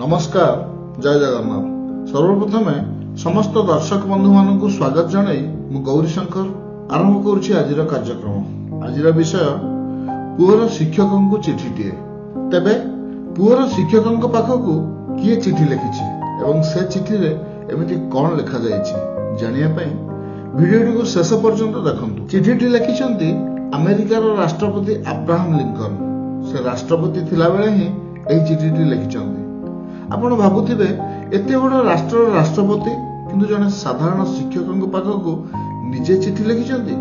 नमस्कार जय जगन्नाथ। सर्वप्रथम समस्त दर्शक बंधु मानक स्वागत जनाई मु गौरी शंकर आरंभ करुछि आजिर कार्यक्रम। आजिर विषय पुअर शिक्षक को चिठीटीए। तेबे पुअर शिक्षक पाखकू किए चिठी लिखिछि एवं से चिठी रे एमिति कोन लिखा जाइछि जानिया पई भिडियोटी को शेष पर्यंत देखंतु। चिठीटी लिखिछंती अमेरिकार राष्ट्रपति अब्राहम लिंकन। से राष्ट्रपति थिला बेले ही एही चिठीटी लिखिछंती। आपण भाबुथिबे एते बड़ राष्ट्र राष्ट्रपति किंतु जने साधारण शिक्षक पाखकू निजे चिठी लिखिछंती।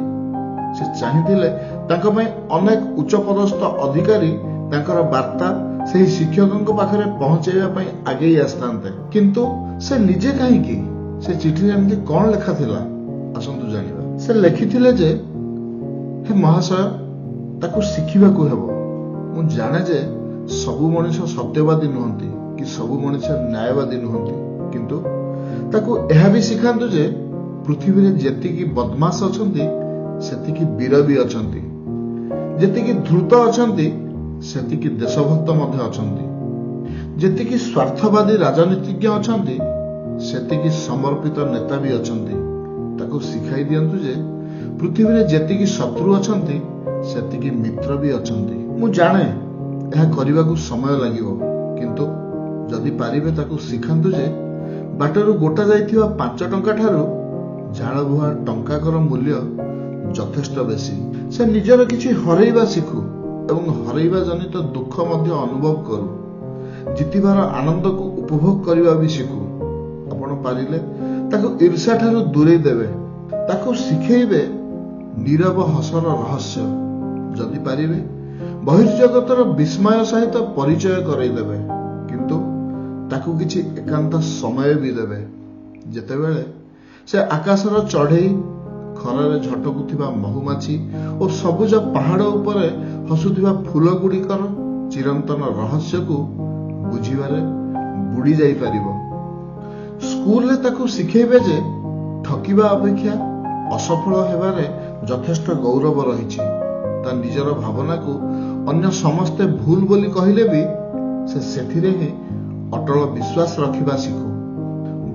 से चाहिथिले तांको पई अनेक उच्च पदस्थ अधिकारी तांकर वार्ता से शिक्षक पाखरे पहुंचाइबा पई आगे आस्तांते, किंतु से निजे काहेकि से चिठी एमती कोन लिखा थिला आसंतु जानिबा। से लिखिथिले जे हे महाशय ताकू शिखिबाकू हेबो। मु जाने जे सबु मनुष्य सत्यवादी नुहंती कि सबु मनुष्य न्यायवादी नुहंती, किंतु ताकू एहा भी सिखांतु जे पृथ्वी रे जेतिकी बदमाश अछंती सेतिकी वीर भी अछंती, जेतिकी धूर्त अछंती सेतिकी देशभक्त मध्य अछंती, जेतिकी स्वार्थवादी राजनीतिज्ञ अछंती सेतिकी समर्पित नेता भी अछंती। ताकू सिखाई दियंतु जे पृथ्वी रे जेतिकी शत्रु अछंती सेतिकी मित्र भी अछंती। मु जाने एहा करिबाकू समय लागिवो, किंतु जदि पारिबे ताकू सिखांतु जे बाटरू गोटा जाइथिबा 5 टंका ठारू झाड़ बुहा टंकाकर मूल्य यथेष्ट बेसी। से निजर किछि हरैबा शिखु एवं हरैबा जनित दुख मध्य अनुभव करू, जितिबार आनंद को उपभोग करबा भी शिखु। आपण पारिले ताकू ईर्ष्या ठारू दूरे देबे, ताकू शिखेइबे नीरव हसर रहस्य। जदि पारिबे बहिर्जगतर विस्मय सहित परिचय करई देबे, किंतु ताकू किछि एकांत समय भी देबे। जेतेबेले से आकाशर चढ़ई खरारे झटकुथिबा महुमाछी और सबुज पहाड़ उपरे हसुथिबा फूल गुड़िकर चिरंतन रहस्य को बुझिबारे बुड़ी जाई परिबो। स्कूल रे ताकू सिखेइबे जे ठकिबा अपेक्षा असफल हेबारे यथेष्ट गौरव रहिछि। ता निजर भावना को अन्य समस्ते भूल बोली कहिले भी से सेथिरे ही अटल विश्वास रखिबा शिखु।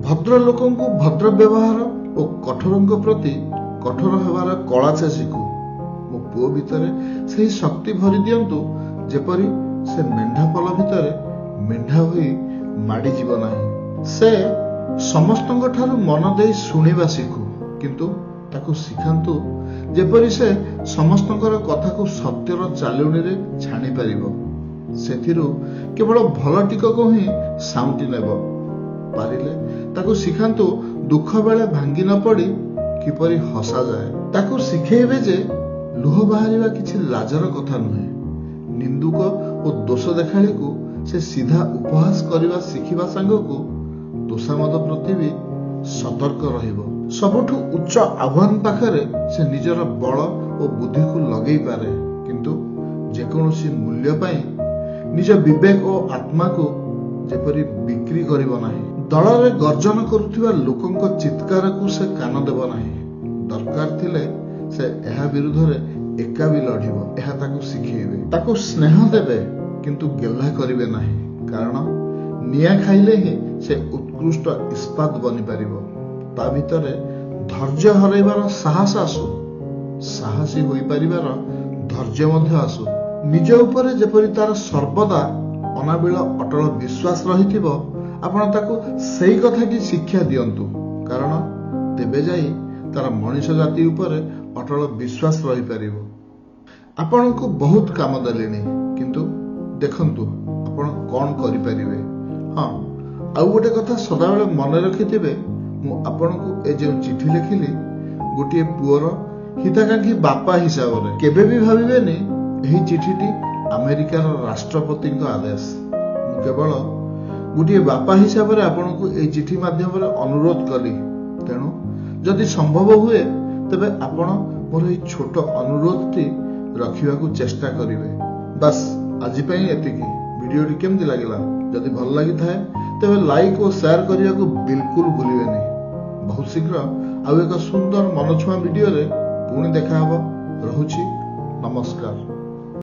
भद्र लोकन को भद्र व्यवहार और कठोरଙ୍କ प्रति कठोर हेबार कला से शिखु। मो पुओ भितरे सेही शक्ति भरि दियंतु जेपरि से मेंढा पल भितरे मेंढा होई माडी जीव नाही। से समस्तଙ୍କ ठारू मन देई सुनिबा शिखु, किंतु ताकू सिखांतु जेपरि से समस्तଙ୍କର कथा को सत्यर चालुणी रे छाणी परिबो। सेथिरु केवल भल टिकक ही साउंटी नेब। पारिले ताकू सिखांतु दुख बेले भांगी न पड़ी किपरि हसा जाए। ताकू सिखेइबे जे लुह बाहरिबा किछि लाजर कथा नुहे। निंदुक और दोष देखाड़ी को से सीधा उपहास करबा सिखिबा संगको दोषामद प्रति भी सतर्क रहिबो। सबुठु उच्च आह्वान पाखरे से निजर बल और बुद्धि को लगेई पारे, किंतु जेकोसी मूल्य पाई निज विवेक और आत्मा को जेपरि बिक्री करिबो नाही। दलरे गर्जन करुथिबा लोकंक चित्कार को से कान देबो नाही। दरकार थिले से एहा विरुद्ध रे एका भी लढिबो। एहा ताकू सिखेइबे, ताकू स्नेह देबे, किंतु गेल्हा करिवे नाही। कारण निया खाइले ही से उत्कृष्ट इस्पात बनि परिबो। ता भितरे धैर्य हरैबार साहस आसु, साहसी होई परिबार धैर्य मध्य आसु। निज उपरे जेपरि तार सर्वदा अनाबिल अटल विश्वास रहिथिबो, आपण ताकू सेही कथाटी शिक्षा दियंतु। कारण तेबे जाई तार मनुष्य जाति उपरे अटल विश्वास रहि परिबो। आपण को बहुत काम देलेनी, किंतु देखंतु आपण कोन करि परिबे। हां, आउ गोटे कथा सदाबेले मन रखिथिबे, मु आपण को ए जे चिठी लिखिली गोटे पुअर हिताकांक्षी बापा हिसाब रे केबे भी भाबिबेनी एही चिठीटी अमेरिकार राष्ट्रपति आदेश। मु केवल गोटे बापा हिसाब रे आपण को ए चिठी माध्यम रे अनुरोध कली। तेणु जदि संभव हुए तबे आपण मोर ए छोट अनुरोधटी रखिबाकू चेष्टा करिवे। बस आज पई एतिकी। वीडियोटी केमति लागिला? जदि भल लागि थाए तबे लाइक और शेयर करिया को बिल्कुल भूलिबेनी। बहुत शीघ्र आउ एक सुंदर मनछुआ वीडियो रे पुणी देखा हबो। रहुछि नमस्कार।